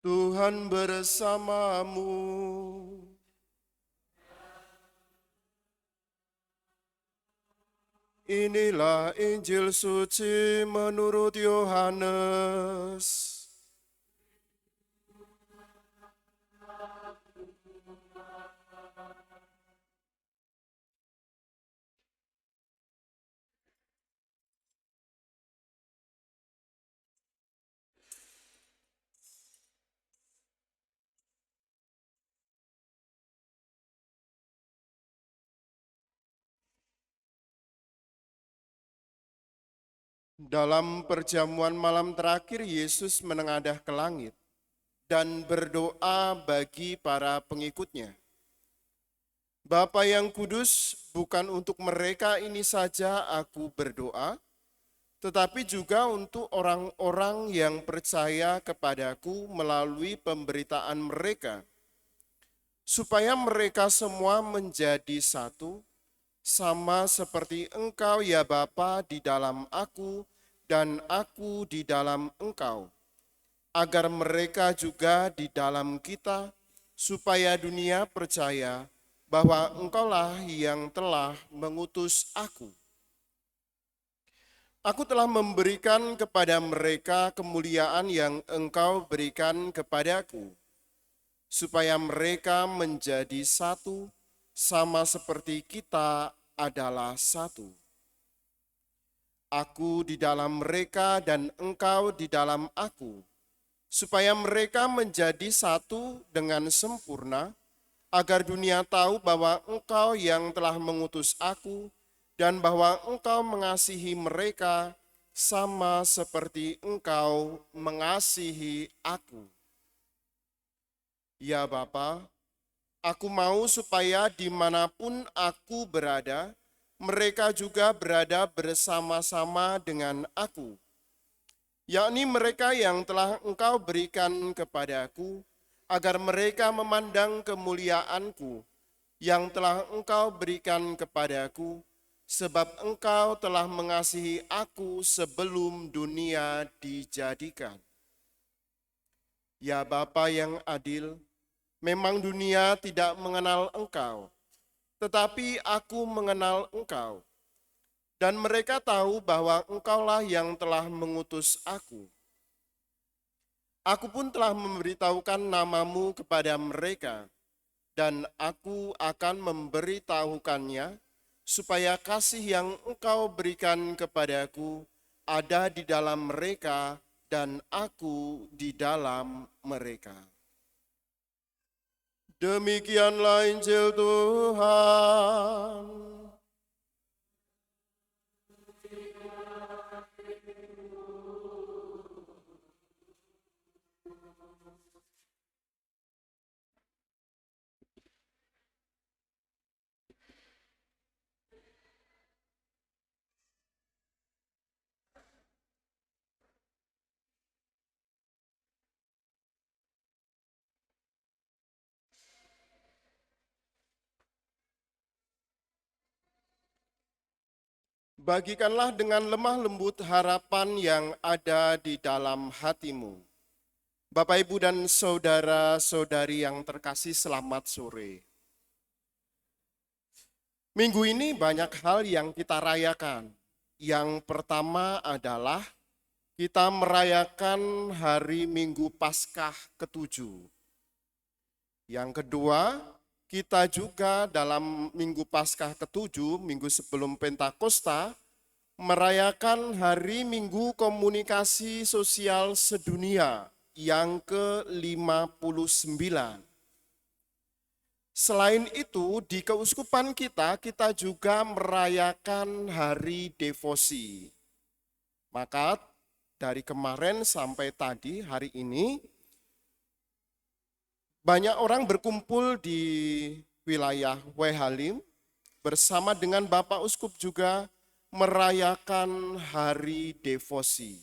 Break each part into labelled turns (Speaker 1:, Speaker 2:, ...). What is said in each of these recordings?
Speaker 1: Tuhan bersamamu. Inilah Injil suci menurut Yohanes. Dalam perjamuan malam terakhir, Yesus menengadah ke langit dan berdoa bagi para pengikutnya. Bapa yang kudus, bukan untuk mereka ini saja aku berdoa, tetapi juga untuk orang-orang yang percaya kepadaku melalui pemberitaan mereka, supaya mereka semua menjadi satu, sama seperti Engkau ya Bapa di dalam aku dan aku di dalam Engkau, agar mereka juga di dalam kita, supaya dunia percaya bahwa Engkaulah yang telah mengutus aku. Aku telah memberikan kepada mereka kemuliaan yang Engkau berikan kepadaku, supaya mereka menjadi satu, sama seperti kita adalah satu. Aku di dalam mereka dan Engkau di dalam aku, supaya mereka menjadi satu dengan sempurna, agar dunia tahu bahwa Engkau yang telah mengutus aku, dan bahwa Engkau mengasihi mereka sama seperti Engkau mengasihi aku. Ya Bapa, aku mau supaya dimanapun aku berada, mereka juga berada bersama-sama dengan aku, yakni mereka yang telah Engkau berikan kepadaku, agar mereka memandang kemuliaanku yang telah Engkau berikan kepadaku, sebab Engkau telah mengasihi aku sebelum dunia dijadikan. Ya Bapa yang adil, memang dunia tidak mengenal Engkau, tetapi aku mengenal Engkau, dan mereka tahu bahwa Engkaulah yang telah mengutus aku. Aku pun telah memberitahukan namamu kepada mereka, dan aku akan memberitahukannya, supaya kasih yang Engkau berikan kepadaku ada di dalam mereka dan aku di dalam mereka. Demikianlah Injil Tuhan. Bagikanlah dengan lemah lembut harapan yang ada di dalam hatimu. Bapak, Ibu, dan saudara-saudari yang terkasih, selamat sore. Minggu ini banyak hal yang kita rayakan. Yang pertama adalah kita merayakan hari Minggu Paskah ke-7. Yang kedua, kita juga dalam Minggu Paskah ke-7, minggu sebelum Pentakosta, merayakan hari Minggu Komunikasi Sosial Sedunia yang ke-59. Selain itu, di keuskupan kita juga merayakan hari devosi. Maka dari kemarin sampai tadi, hari ini, banyak orang berkumpul di wilayah Wehalim bersama dengan Bapak Uskup juga merayakan hari devosi.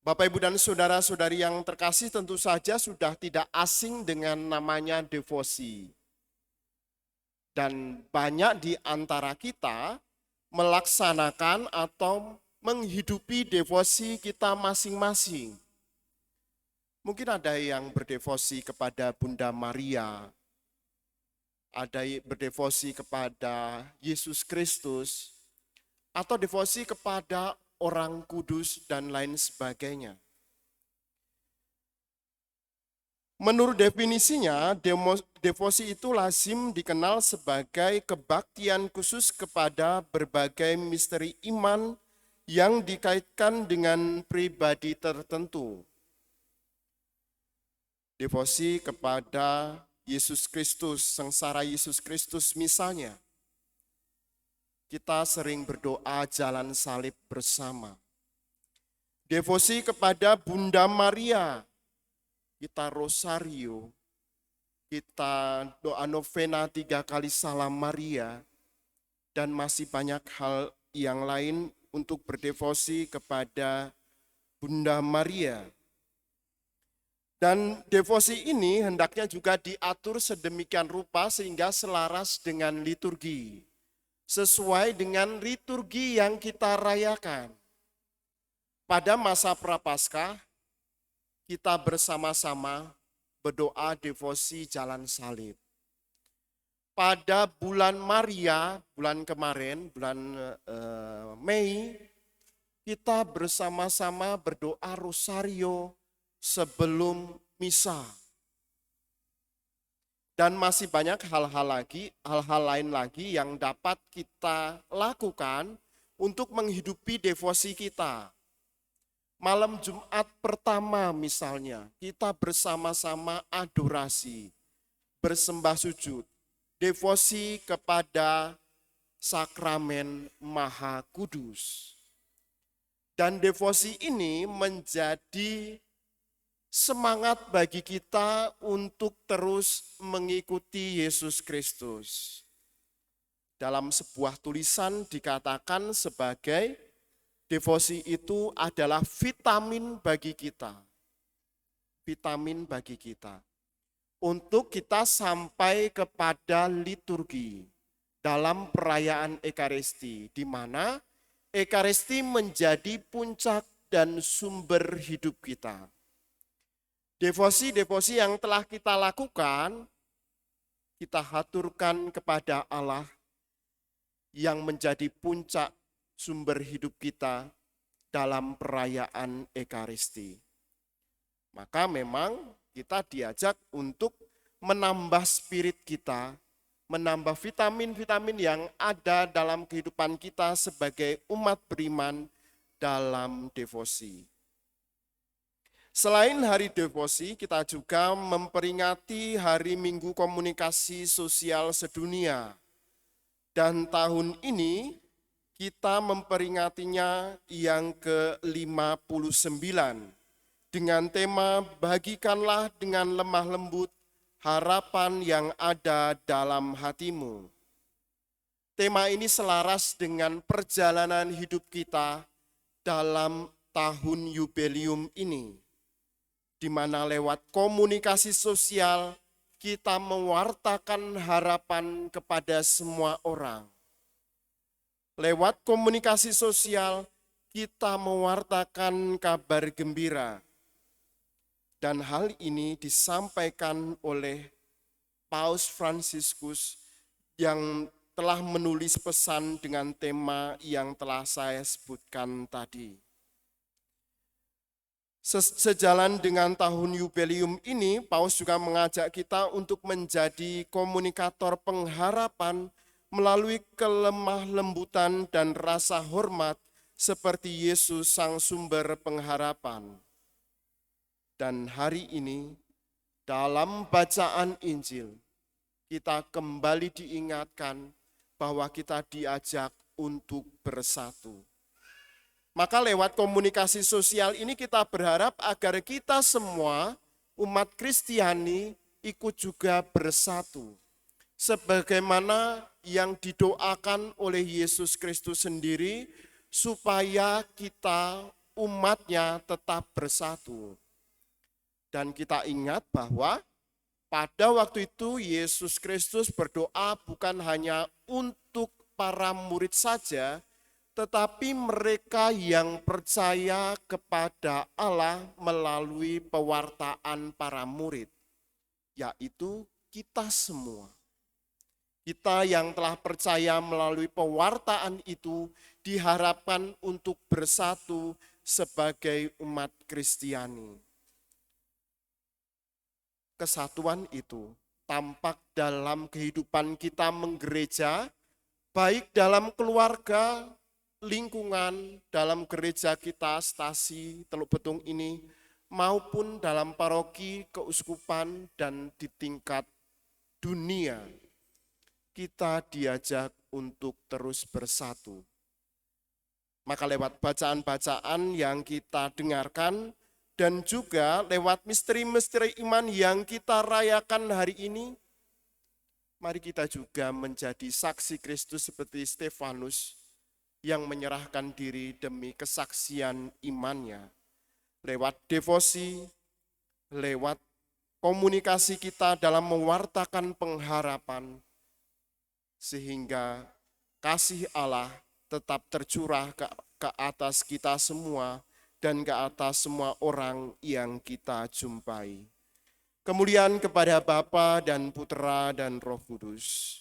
Speaker 1: Bapak, Ibu, dan saudara-saudari yang terkasih, tentu saja sudah tidak asing dengan namanya devosi. Dan banyak di antara kita melaksanakan atau menghidupi devosi kita masing-masing. Mungkin ada yang berdevosi kepada Bunda Maria, ada yang berdevosi kepada Yesus Kristus, atau devosi kepada orang kudus dan lain sebagainya. Menurut definisinya, devosi itu lazim dikenal sebagai kebaktian khusus kepada berbagai misteri iman yang dikaitkan dengan pribadi tertentu. Devosi kepada Yesus Kristus, sengsara Yesus Kristus misalnya. Kita sering berdoa jalan salib bersama. Devosi kepada Bunda Maria, kita rosario, kita doa novena 3 kali salam Maria, dan masih banyak hal yang lain untuk berdevosi kepada Bunda Maria. Dan devosi ini hendaknya juga diatur sedemikian rupa sehingga selaras dengan liturgi, sesuai dengan liturgi yang kita rayakan. Pada masa Prapaskah, kita bersama-sama berdoa devosi jalan salib. Pada bulan Maria, bulan kemarin, bulan Mei, kita bersama-sama berdoa rosario sebelum misa. Dan masih banyak hal-hal lain lagi yang dapat kita lakukan untuk menghidupi devosi kita. Malam Jumat pertama misalnya, kita bersama-sama adorasi, bersembah sujud, devosi kepada sakramen Maha Kudus. Dan devosi ini menjadi semangat bagi kita untuk terus mengikuti Yesus Kristus. Dalam sebuah tulisan dikatakan sebagai devosi itu adalah vitamin bagi kita. Vitamin bagi kita. Untuk kita sampai kepada liturgi dalam perayaan Ekaristi, di mana Ekaristi menjadi puncak dan sumber hidup kita. Devosi-devosi yang telah kita lakukan, kita haturkan kepada Allah yang menjadi puncak sumber hidup kita dalam perayaan Ekaristi. Maka memang kita diajak untuk menambah spirit kita, menambah vitamin-vitamin yang ada dalam kehidupan kita sebagai umat beriman dalam devosi. Selain hari devosi, kita juga memperingati Hari Minggu Komunikasi Sosial Sedunia. Dan tahun ini kita memperingatinya yang ke-59 dengan tema bagikanlah dengan lemah lembut harapan yang ada dalam hatimu. Tema ini selaras dengan perjalanan hidup kita dalam tahun jubileum ini, di mana lewat komunikasi sosial kita mewartakan harapan kepada semua orang. Lewat komunikasi sosial, kita mewartakan kabar gembira. Dan hal ini disampaikan oleh Paus Fransiskus yang telah menulis pesan dengan tema yang telah saya sebutkan tadi. Sejalan dengan tahun jubileum ini, Paus juga mengajak kita untuk menjadi komunikator pengharapan melalui kelemah lembutan dan rasa hormat seperti Yesus sang sumber pengharapan. Dan hari ini dalam bacaan Injil kita kembali diingatkan bahwa kita diajak untuk bersatu. Maka lewat komunikasi sosial ini kita berharap agar kita semua umat Kristiani ikut juga bersatu. Sebagaimana yang didoakan oleh Yesus Kristus sendiri, supaya kita umatnya tetap bersatu. Dan kita ingat bahwa pada waktu itu Yesus Kristus berdoa bukan hanya untuk para murid saja, tetapi mereka yang percaya kepada Allah melalui pewartaan para murid, yaitu kita semua. Kita yang telah percaya melalui pewartaan itu diharapkan untuk bersatu sebagai umat Kristiani. Kesatuan itu tampak dalam kehidupan kita menggereja, baik dalam keluarga, lingkungan, dalam gereja kita stasi Teluk Betung ini, maupun dalam paroki, keuskupan, dan di tingkat dunia. Kita diajak untuk terus bersatu. Maka lewat bacaan-bacaan yang kita dengarkan, dan juga lewat misteri-misteri iman yang kita rayakan hari ini, mari kita juga menjadi saksi Kristus seperti Stefanus yang menyerahkan diri demi kesaksian imannya. Lewat devosi, lewat komunikasi kita dalam mewartakan pengharapan, sehingga kasih Allah tetap tercurah ke atas kita semua dan ke atas semua orang yang kita jumpai. Kemuliaan kepada Bapa dan Putera dan Roh Kudus.